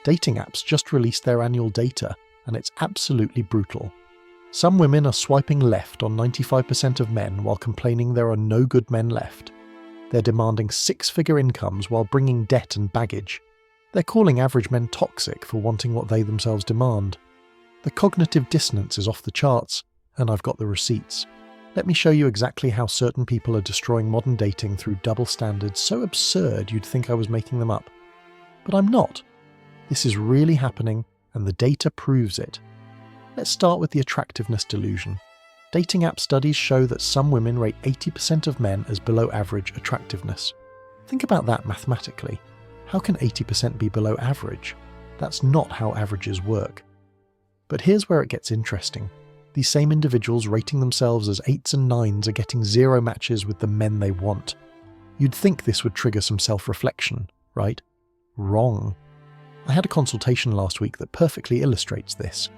Dating apps just released their annual data, and it's absolutely brutal. Some women are swiping left on 95% of men while complaining there are no good men left. They're demanding six-figure incomes while bringing debt and baggage. They're calling average men toxic for wanting what they themselves demand. The cognitive dissonance is off the charts, and I've got the receipts. Let me show you exactly how certain people are destroying modern dating through double standards so absurd you'd think I was making them up. But I'm not. This is really happening, and the data proves it. Let's start with the attractiveness delusion. Dating app studies show that some women rate 80% of men as below average attractiveness. Think about that mathematically. How can 80% be below average? That's not how averages work. But here's where it gets interesting. These same individuals rating themselves as 8s and 9s are getting zero matches with the men they want. You'd think this would trigger some self-reflection, right? Wrong. I had a consultation last week that perfectly illustrates this.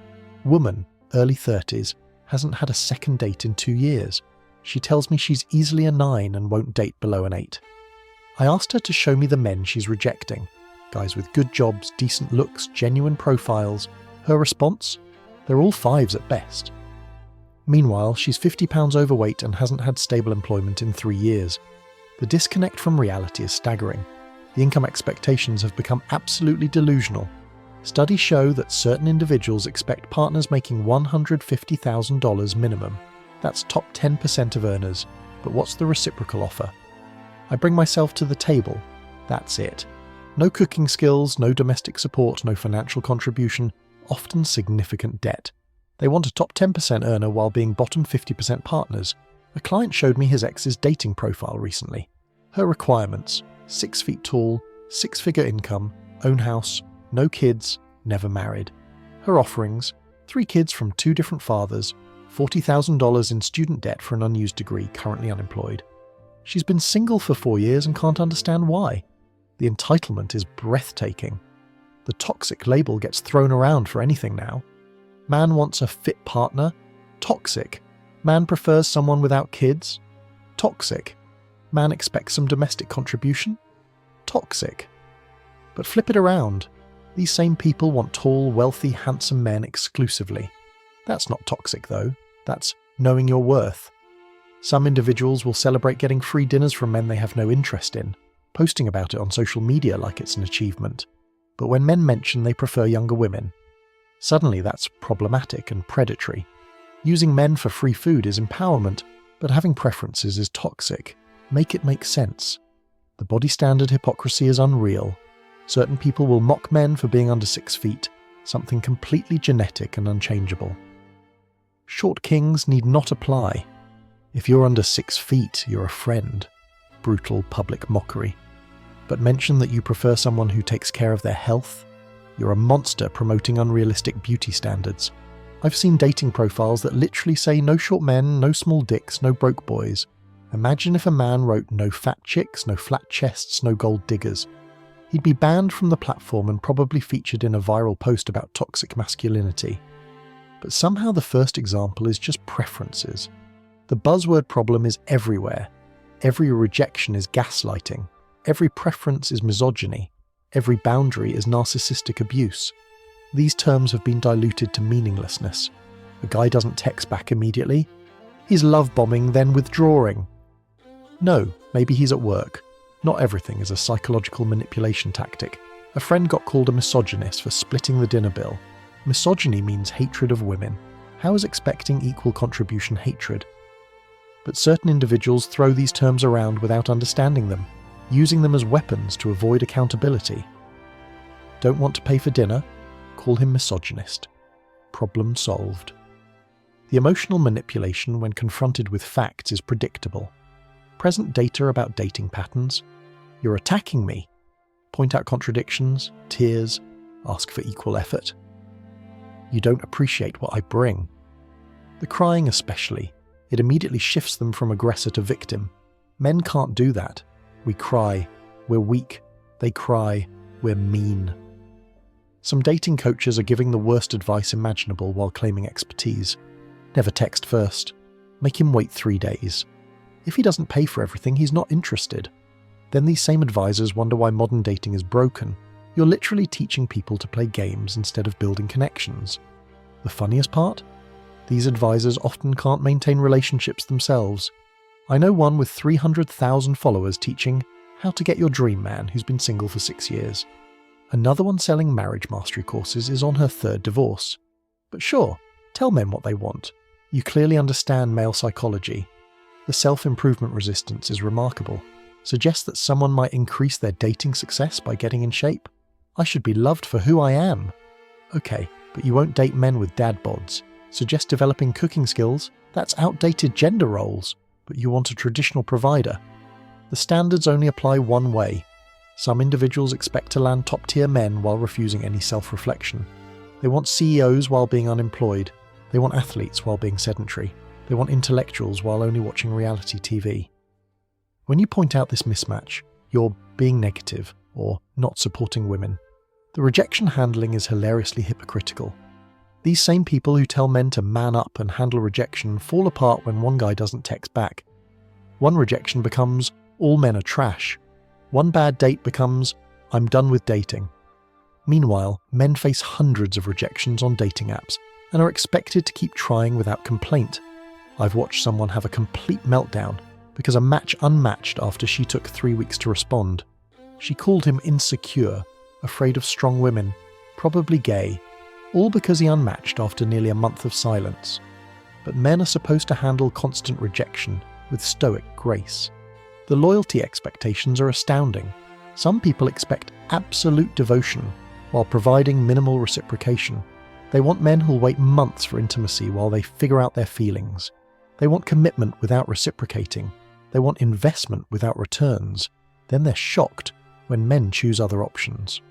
Woman, early 30s, hasn't had a second date in 2 years. She tells me she's easily a 9 and won't date below an 8. I asked her to show me the men she's rejecting. Guys with good jobs, decent looks, genuine profiles. Her response? They're all 5s at best. Meanwhile, she's 50 pounds overweight and hasn't had stable employment in 3 years. The disconnect from reality is staggering. The income expectations have become absolutely delusional. Studies show that certain individuals expect partners making $150,000 minimum. That's top 10% of earners. But what's the reciprocal offer? I bring myself to the table. That's it. No cooking skills, no domestic support, no financial contribution, often significant debt. They want a top 10% earner while being bottom 50% partners. A client showed me his ex's dating profile recently. Her requirements: 6 feet tall, 6-figure income, own house, no kids, never married. Her offerings: 3 kids from 2 different fathers, $40,000 in student debt for an unused degree, currently unemployed. She's been single for 4 years and can't understand why. The entitlement is breathtaking. The toxic label gets thrown around for anything now. Man wants a fit partner? Toxic. Man prefers someone without kids? Toxic. Man expects some domestic contribution? Toxic. But flip it around. These same people want tall, wealthy, handsome men exclusively. That's not toxic though. That's knowing your worth. Some individuals will celebrate getting free dinners from men they have no interest in, posting about it on social media like it's an achievement. But when men mention they prefer younger women, suddenly that's problematic and predatory. Using men for free food is empowerment, but having preferences is toxic. Make it make sense. The body standard hypocrisy is unreal. Certain people will mock men for being under 6 feet, something completely genetic and unchangeable. Short kings need not apply. If you're under 6 feet, you're a friend. Brutal public mockery. But mention that you prefer someone who takes care of their health? You're a monster promoting unrealistic beauty standards. I've seen dating profiles that literally say no short men, no small dicks, no broke boys. Imagine if a man wrote no fat chicks, no flat chests, no gold diggers. He'd be banned from the platform and probably featured in a viral post about toxic masculinity. But somehow the first example is just preferences. The buzzword problem is everywhere. Every rejection is gaslighting. Every preference is misogyny. Every boundary is narcissistic abuse. These terms have been diluted to meaninglessness. A guy doesn't text back immediately. He's love bombing, then withdrawing. No, maybe he's at work. Not everything is a psychological manipulation tactic. A friend got called a misogynist for splitting the dinner bill. Misogyny means hatred of women. How is expecting equal contribution hatred? But certain individuals throw these terms around without understanding them, using them as weapons to avoid accountability. Don't want to pay for dinner? Call him misogynist. Problem solved. The emotional manipulation when confronted with facts is predictable. Present data about dating patterns. You're attacking me. Point out contradictions, tears, ask for equal effort. You don't appreciate what I bring. The crying especially. It immediately shifts them from aggressor to victim. Men can't do that. We cry. We're weak. They cry. We're mean. Some dating coaches are giving the worst advice imaginable while claiming expertise. Never text first. Make him wait 3 days. If he doesn't pay for everything, he's not interested. Then these same advisors wonder why modern dating is broken. You're literally teaching people to play games instead of building connections. The funniest part? These advisors often can't maintain relationships themselves. I know one with 300,000 followers teaching how to get your dream man who's been single for 6 years. Another one selling marriage mastery courses is on her 3rd divorce. But sure, tell men what they want. You clearly understand male psychology. The self-improvement resistance is remarkable. Suggest that someone might increase their dating success by getting in shape. I should be loved for who I am. Okay, but you won't date men with dad bods. Suggest developing cooking skills. That's outdated gender roles. But you want a traditional provider. The standards only apply one way. Some individuals expect to land top-tier men while refusing any self-reflection. They want CEOs while being unemployed. They want athletes while being sedentary. They want intellectuals while only watching reality TV. When you point out this mismatch, you're being negative or not supporting women. The rejection handling is hilariously hypocritical. These same people who tell men to man up and handle rejection fall apart when one guy doesn't text back. One rejection becomes, all men are trash. One bad date becomes, I'm done with dating. Meanwhile, men face hundreds of rejections on dating apps and are expected to keep trying without complaint. I've watched someone have a complete meltdown because a match unmatched after she took 3 weeks to respond. She called him insecure, afraid of strong women, probably gay, all because he unmatched after nearly a month of silence. But men are supposed to handle constant rejection with stoic grace. The loyalty expectations are astounding. Some people expect absolute devotion while providing minimal reciprocation. They want men who'll wait months for intimacy while they figure out their feelings. They want commitment without reciprocating. They want investment without returns. Then they're shocked when men choose other options.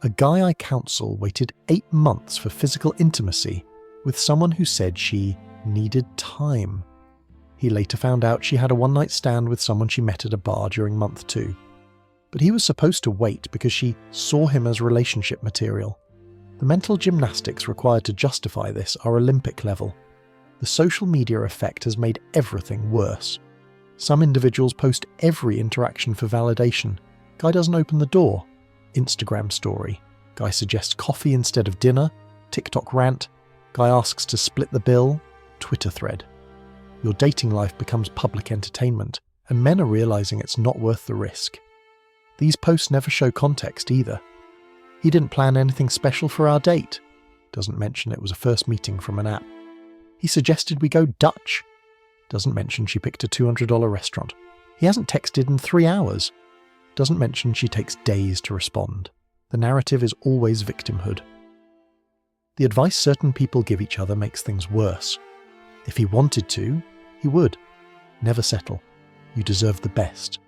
A guy I counsel waited 8 months for physical intimacy with someone who said she needed time. He later found out she had a one-night stand with someone she met at a bar during month 2. But he was supposed to wait because she saw him as relationship material. The mental gymnastics required to justify this are Olympic level. The social media effect has made everything worse. Some individuals post every interaction for validation. Guy doesn't open the door. Instagram story. Guy suggests coffee instead of dinner. TikTok rant. Guy asks to split the bill. Twitter thread. Your dating life becomes public entertainment, and men are realizing it's not worth the risk. These posts never show context either. He didn't plan anything special for our date. Doesn't mention it was a first meeting from an app. He suggested we go Dutch. Doesn't mention she picked a $200 restaurant. He hasn't texted in 3 hours. Doesn't mention she takes days to respond. The narrative is always victimhood. The advice certain people give each other makes things worse. If he wanted to, he would. Never settle. You deserve the best.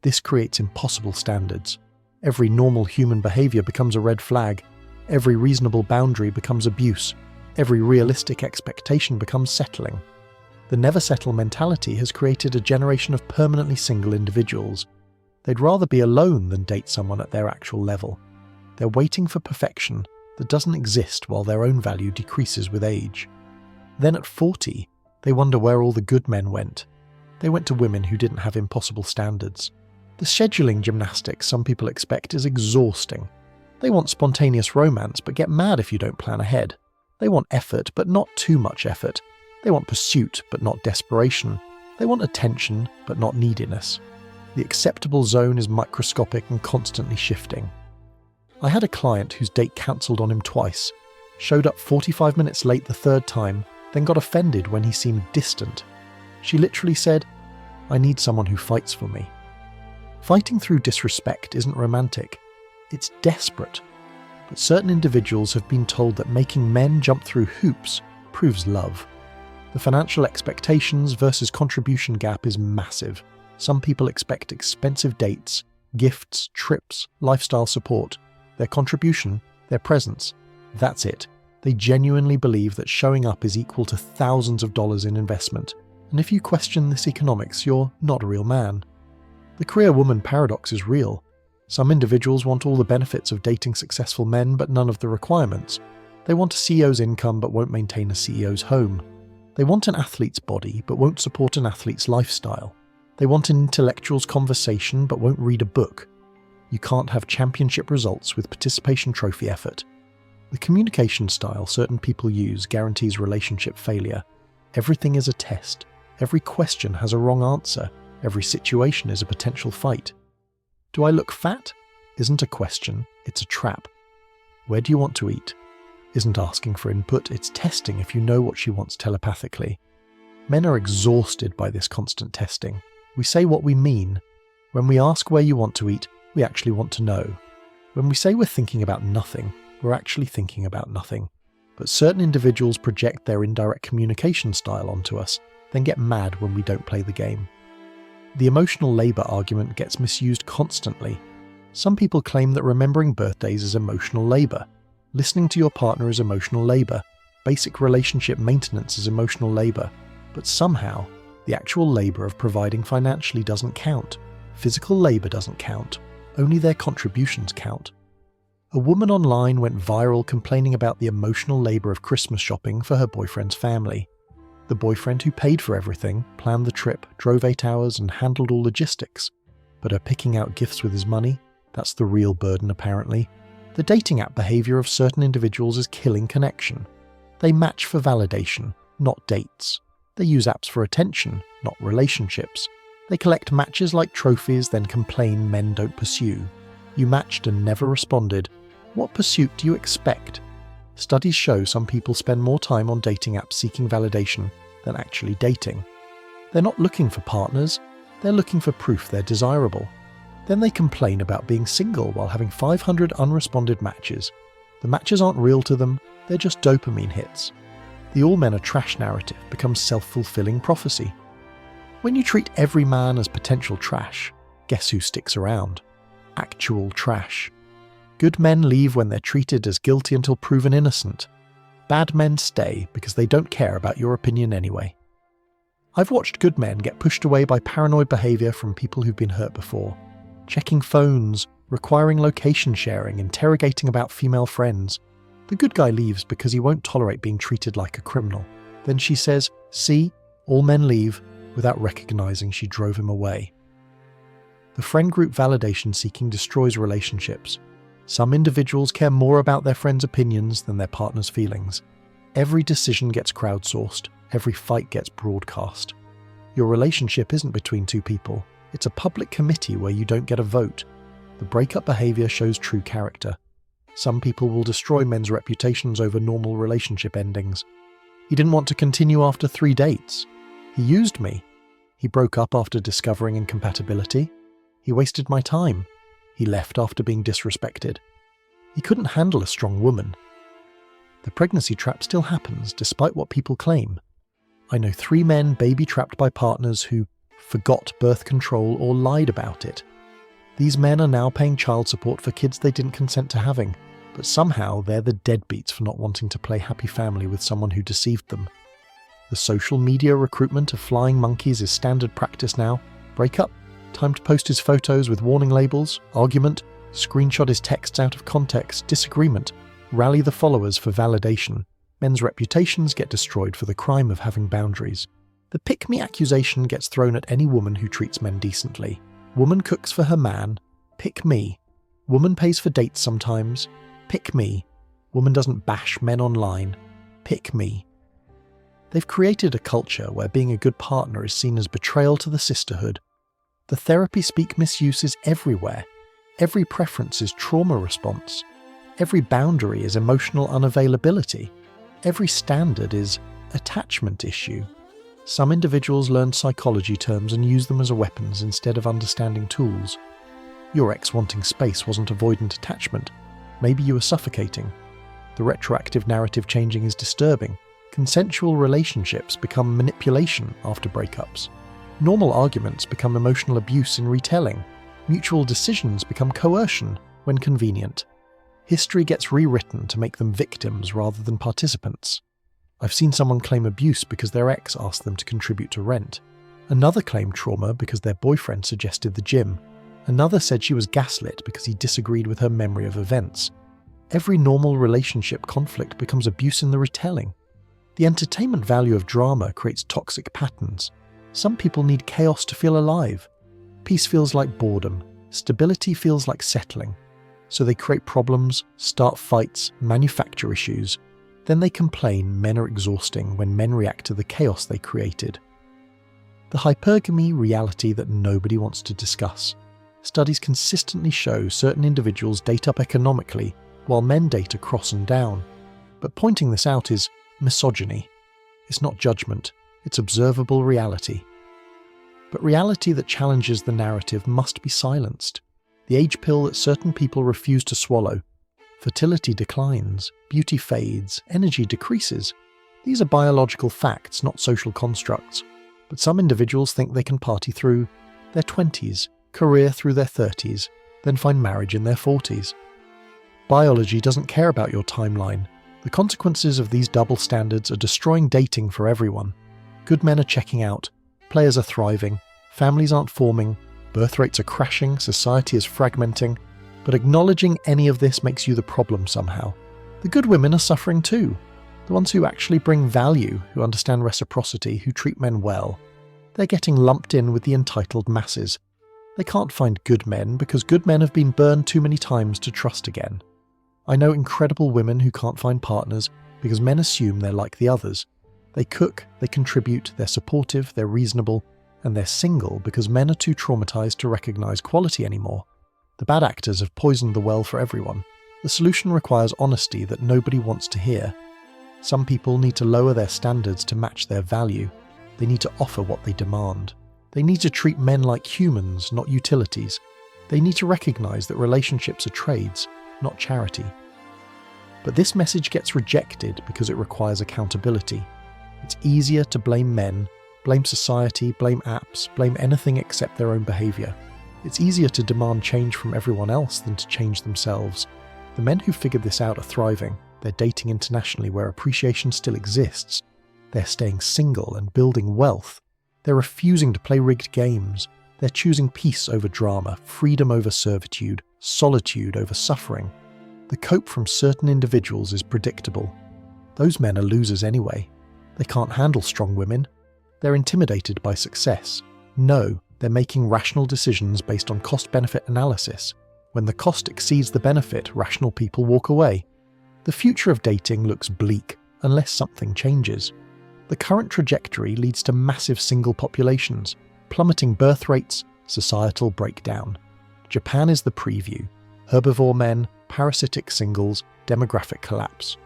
This creates impossible standards. Every normal human behavior becomes a red flag. Every reasonable boundary becomes abuse. Every realistic expectation becomes settling. The never settle mentality has created a generation of permanently single individuals. They'd rather be alone than date someone at their actual level. They're waiting for perfection that doesn't exist while their own value decreases with age. Then at 40, they wonder where all the good men went. They went to women who didn't have impossible standards. The scheduling gymnastics some people expect is exhausting. They want spontaneous romance but get mad if you don't plan ahead. They want effort but not too much effort. They want pursuit but not desperation. They want attention but not neediness. The acceptable zone is microscopic and constantly shifting. I had a client whose date cancelled on him twice, showed up 45 minutes late the 3rd time, then got offended when he seemed distant. She literally said, "I need someone who fights for me." Fighting through disrespect isn't romantic. It's desperate. But certain individuals have been told that making men jump through hoops proves love. The financial expectations versus contribution gap is massive. Some people expect expensive dates, gifts, trips, lifestyle support. Their contribution, their presence, that's it. They genuinely believe that showing up is equal to thousands of dollars in investment. And if you question this economics, you're not a real man. The career woman paradox is real. Some individuals want all the benefits of dating successful men but none of the requirements. They want a CEO's income but won't maintain a CEO's home. They want an athlete's body but won't support an athlete's lifestyle. They want an intellectual's conversation but won't read a book. You can't have championship results with participation trophy effort. The communication style certain people use guarantees relationship failure. Everything is a test. Every question has a wrong answer. Every situation is a potential fight. Do I look fat? Isn't a question, it's a trap. Where do you want to eat? Isn't asking for input, it's testing if you know what she wants telepathically. Men are exhausted by this constant testing. We say what we mean. When we ask where you want to eat, we actually want to know. When we say we're thinking about nothing, we're actually thinking about nothing. But certain individuals project their indirect communication style onto us, then get mad when we don't play the game. The emotional labour argument gets misused constantly. Some people claim that remembering birthdays is emotional labour. Listening to your partner is emotional labour. Basic relationship maintenance is emotional labour. But somehow, the actual labour of providing financially doesn't count. Physical labour doesn't count. Only their contributions count. A woman online went viral complaining about the emotional labour of Christmas shopping for her boyfriend's family. The boyfriend who paid for everything, planned the trip, drove 8 hours and handled all logistics. But her picking out gifts with his money? That's the real burden apparently. The dating app behaviour of certain individuals is killing connection. They match for validation, not dates. They use apps for attention, not relationships. They collect matches like trophies, then complain men don't pursue. You matched and never responded. What pursuit do you expect? Studies show some people spend more time on dating apps seeking validation than actually dating. They're not looking for partners, they're looking for proof they're desirable. Then they complain about being single while having 500 unresponded matches. The matches aren't real to them, they're just dopamine hits. The all men are trash narrative becomes self-fulfilling prophecy. When you treat every man as potential trash, guess who sticks around? Actual trash. Good men leave when they're treated as guilty until proven innocent. Bad men stay because they don't care about your opinion anyway. I've watched good men get pushed away by paranoid behaviour from people who've been hurt before. Checking phones, requiring location sharing, interrogating about female friends. The good guy leaves because he won't tolerate being treated like a criminal. Then she says, "See, all men leave," without recognising she drove him away. The friend group validation seeking destroys relationships. Some individuals care more about their friends' opinions than their partner's feelings. Every decision gets crowdsourced. Every fight gets broadcast. Your relationship isn't between two people. It's a public committee where you don't get a vote. The breakup behaviour shows true character. Some people will destroy men's reputations over normal relationship endings. He didn't want to continue after 3 dates. He used me. He broke up after discovering incompatibility. He wasted my time. He left after being disrespected. He couldn't handle a strong woman. The pregnancy trap still happens, despite what people claim. I know 3 men baby-trapped by partners who forgot birth control or lied about it. These men are now paying child support for kids they didn't consent to having, but somehow they're the deadbeats for not wanting to play happy family with someone who deceived them. The social media recruitment of flying monkeys is standard practice now. Breakup, time to post his photos with warning labels, argument, screenshot his texts out of context, disagreement, rally the followers for validation. Men's reputations get destroyed for the crime of having boundaries. The pick-me accusation gets thrown at any woman who treats men decently. Woman cooks for her man, pick me. Woman pays for dates sometimes, pick me. Woman doesn't bash men online, pick me. They've created a culture where being a good partner is seen as betrayal to the sisterhood. The therapy speak misuse is everywhere. Every preference is trauma response. Every boundary is emotional unavailability. Every standard is attachment issue. Some individuals learn psychology terms and use them as weapons instead of understanding tools. Your ex wanting space wasn't avoidant attachment. Maybe you were suffocating. The retroactive narrative changing is disturbing. Consensual relationships become manipulation after breakups. Normal arguments become emotional abuse in retelling. Mutual decisions become coercion when convenient. History gets rewritten to make them victims rather than participants. I've seen someone claim abuse because their ex asked them to contribute to rent. Another claimed trauma because their boyfriend suggested the gym. Another said she was gaslit because he disagreed with her memory of events. Every normal relationship conflict becomes abuse in the retelling. The entertainment value of drama creates toxic patterns. Some people need chaos to feel alive. Peace feels like boredom. Stability feels like settling, so they create problems, start fights, manufacture issues. Then they complain men are exhausting when men react to the chaos they created. The hypergamy reality that nobody wants to discuss. Studies consistently show certain individuals date up economically while men date across and down. But pointing this out is misogyny. It's not judgment, it's observable reality. But reality that challenges the narrative must be silenced. The age pill that certain people refuse to swallow. Fertility declines, beauty fades, energy decreases. These are biological facts, not social constructs. But some individuals think they can party through their 20s, career through their 30s, then find marriage in their 40s. Biology doesn't care about your timeline. The consequences of these double standards are destroying dating for everyone. Good men are checking out, players are thriving, families aren't forming, birth rates are crashing, society is fragmenting. But acknowledging any of this makes you the problem somehow. The good women are suffering too. The ones who actually bring value, who understand reciprocity, who treat men well. They're getting lumped in with the entitled masses. They can't find good men because good men have been burned too many times to trust again. I know incredible women who can't find partners because men assume they're like the others. They cook, they contribute, they're supportive, they're reasonable, and they're single because men are too traumatized to recognize quality anymore. The bad actors have poisoned the well for everyone. The solution requires honesty that nobody wants to hear. Some people need to lower their standards to match their value. They need to offer what they demand. They need to treat men like humans, not utilities. They need to recognize that relationships are trades, not charity. But this message gets rejected because it requires accountability. It's easier to blame men, blame society, blame apps, blame anything except their own behavior. It's easier to demand change from everyone else than to change themselves. The men who figured this out are thriving. They're dating internationally where appreciation still exists. They're staying single and building wealth. They're refusing to play rigged games. They're choosing peace over drama, freedom over servitude, solitude over suffering. The cope from certain individuals is predictable. Those men are losers anyway. They can't handle strong women. They're intimidated by success. No, they're making rational decisions based on cost-benefit analysis. When the cost exceeds the benefit, rational people walk away. The future of dating looks bleak unless something changes. The current trajectory leads to massive single populations, plummeting birth rates, societal breakdown. Japan is the preview. Herbivore men, parasitic singles, demographic collapse.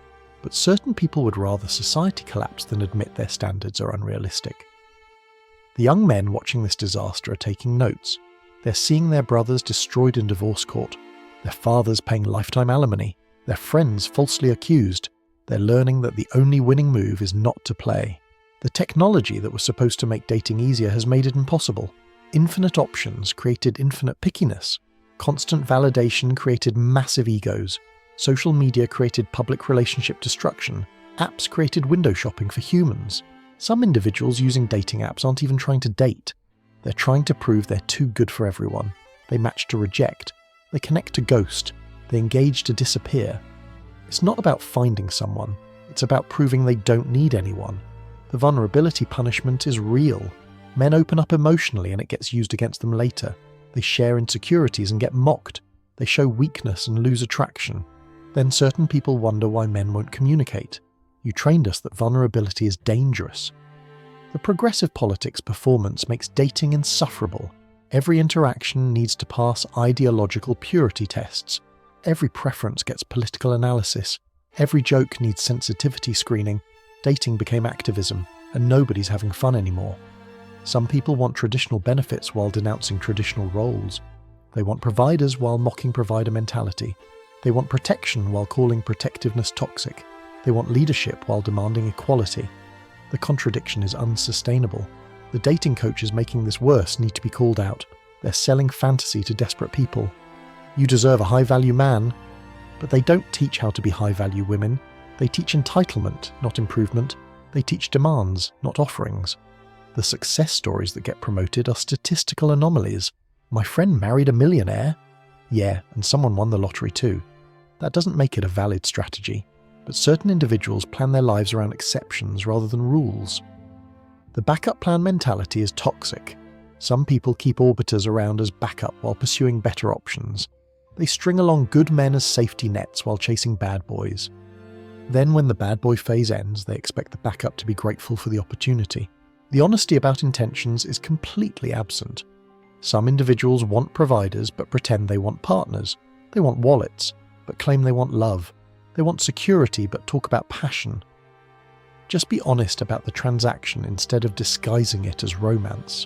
But certain people would rather society collapse than admit their standards are unrealistic. The young men watching this disaster are taking notes. They're seeing their brothers destroyed in divorce court, their fathers paying lifetime alimony, their friends falsely accused. They're learning that the only winning move is not to play. The technology that was supposed to make dating easier has made it impossible. Infinite options created infinite pickiness. Constant validation created massive egos. Social media created public relationship destruction. Apps created window shopping for humans. Some individuals using dating apps aren't even trying to date. They're trying to prove they're too good for everyone. They match to reject. They connect to ghost. They engage to disappear. It's not about finding someone. It's about proving they don't need anyone. The vulnerability punishment is real. Men open up emotionally and it gets used against them later. They share insecurities and get mocked. They show weakness and lose attraction. Then certain people wonder why men won't communicate. You trained us that vulnerability is dangerous. The progressive politics performance makes dating insufferable. Every interaction needs to pass ideological purity tests. Every preference gets political analysis. Every joke needs sensitivity screening. Dating became activism, and nobody's having fun anymore. Some people want traditional benefits while denouncing traditional roles. They want providers while mocking provider mentality. They want protection while calling protectiveness toxic. They want leadership while demanding equality. The contradiction is unsustainable. The dating coaches making this worse need to be called out. They're selling fantasy to desperate people. You deserve a high-value man. But they don't teach how to be high-value women. They teach entitlement, not improvement. They teach demands, not offerings. The success stories that get promoted are statistical anomalies. My friend married a millionaire. Yeah, and someone won the lottery too. That doesn't make it a valid strategy. But certain individuals plan their lives around exceptions rather than rules. The backup plan mentality is toxic. Some people keep orbiters around as backup while pursuing better options. They string along good men as safety nets while chasing bad boys. Then when the bad boy phase ends, they expect the backup to be grateful for the opportunity. The honesty about intentions is completely absent. Some individuals want providers but pretend they want partners. They want wallets, but claim they want love. They want security but talk about passion. Just be honest about the transaction instead of disguising it as romance.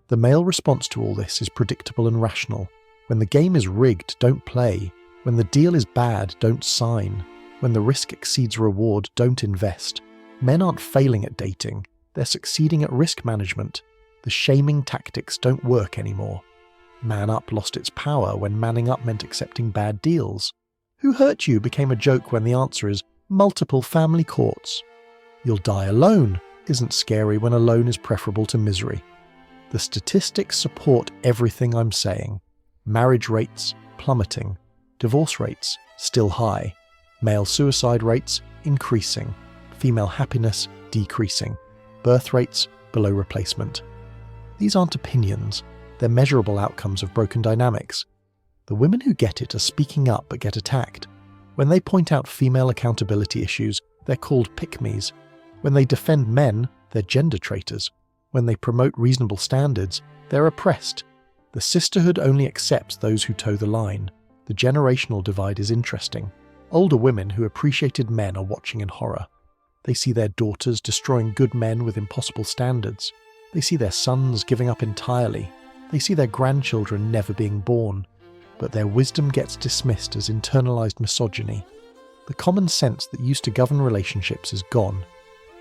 The male response to all this is predictable and rational. When the game is rigged, don't play. When the deal is bad, don't sign. When the risk exceeds reward, don't invest. Men aren't failing at dating. They're succeeding at risk management. The shaming tactics don't work anymore. Man up lost its power when manning up meant accepting bad deals. Who hurt you became a joke when the answer is multiple family courts. You'll die alone isn't scary when alone is preferable to misery. The statistics support everything I'm saying. Marriage rates plummeting. Divorce rates still high. Male suicide rates increasing. Female happiness decreasing. Birth rates below replacement. These aren't opinions. They're measurable outcomes of broken dynamics. The women who get it are speaking up but get attacked. When they point out female accountability issues, they're called pick-me's. When they defend men, they're gender traitors. When they promote reasonable standards, they're oppressed. The sisterhood only accepts those who toe the line. The generational divide is interesting. Older women who appreciated men are watching in horror. They see their daughters destroying good men with impossible standards. They see their sons giving up entirely. They see their grandchildren never being born. But their wisdom gets dismissed as internalized misogyny. The common sense that used to govern relationships is gone.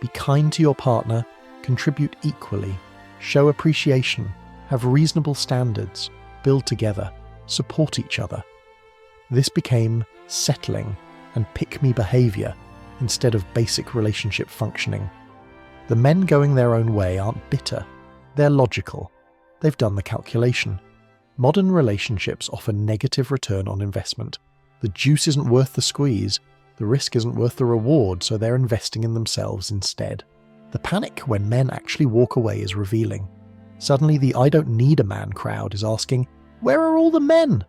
Be kind to your partner, contribute equally, show appreciation, have reasonable standards, build together, support each other. This became settling and pick-me behavior instead of basic relationship functioning. The men going their own way aren't bitter. They're logical. They've done the calculation. Modern relationships offer negative return on investment. The juice isn't worth the squeeze. The risk isn't worth the reward, so they're investing in themselves instead. The panic when men actually walk away is revealing. Suddenly the I don't need a man crowd is asking, where are all the men?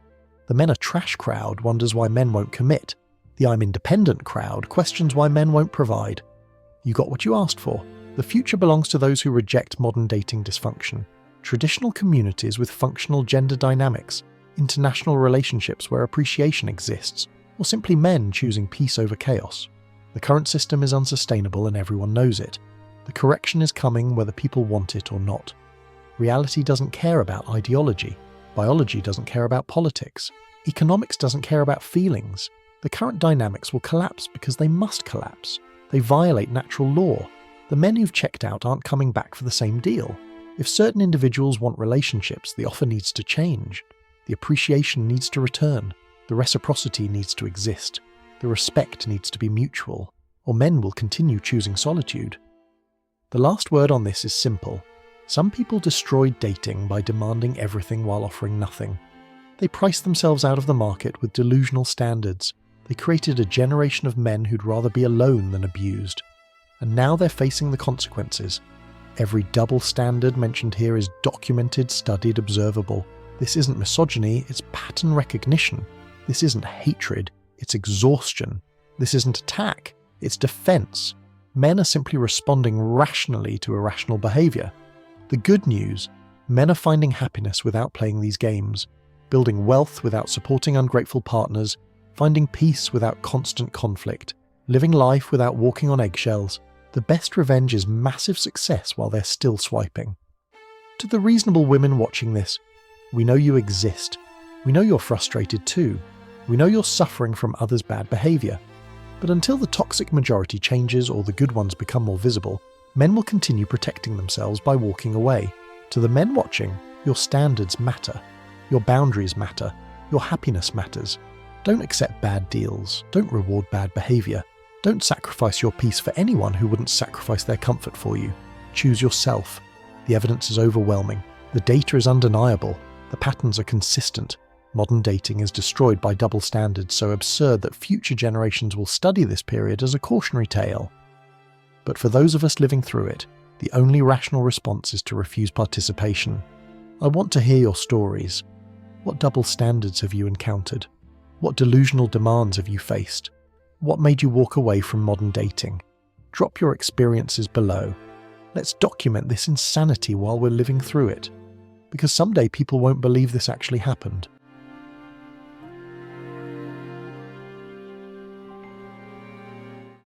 The men are trash crowd wonders why men won't commit. The I'm independent crowd questions why men won't provide. You got what you asked for. The future belongs to those who reject modern dating dysfunction. Traditional communities with functional gender dynamics, international relationships where appreciation exists, or simply men choosing peace over chaos. The current system is unsustainable and everyone knows it. The correction is coming whether people want it or not. Reality doesn't care about ideology. Biology doesn't care about politics. Economics doesn't care about feelings. The current dynamics will collapse because they must collapse. They violate natural law. The men who've checked out aren't coming back for the same deal. If certain individuals want relationships, the offer needs to change. The appreciation needs to return. The reciprocity needs to exist. The respect needs to be mutual, or men will continue choosing solitude. The last word on this is simple. Some people destroyed dating by demanding everything while offering nothing. They priced themselves out of the market with delusional standards. They created a generation of men who'd rather be alone than abused. And now they're facing the consequences. Every double standard mentioned here is documented, studied, observable. This isn't misogyny, it's pattern recognition. This isn't hatred, it's exhaustion. This isn't attack, it's defense. Men are simply responding rationally to irrational behavior. The good news, men are finding happiness without playing these games, building wealth without supporting ungrateful partners, finding peace without constant conflict, living life without walking on eggshells. The best revenge is massive success while they're still swiping. To the reasonable women watching this, we know you exist. We know you're frustrated too. We know you're suffering from others' bad behavior. But until the toxic majority changes or the good ones become more visible, men will continue protecting themselves by walking away. To the men watching, your standards matter. Your boundaries matter. Your happiness matters. Don't accept bad deals. Don't reward bad behavior. Don't sacrifice your peace for anyone who wouldn't sacrifice their comfort for you. Choose yourself. The evidence is overwhelming. The data is undeniable. The patterns are consistent. Modern dating is destroyed by double standards so absurd that future generations will study this period as a cautionary tale. But for those of us living through it, the only rational response is to refuse participation. I want to hear your stories. What double standards have you encountered? What delusional demands have you faced? What made you walk away from modern dating? Drop your experiences below. Let's document this insanity while we're living through it. Because someday people won't believe this actually happened.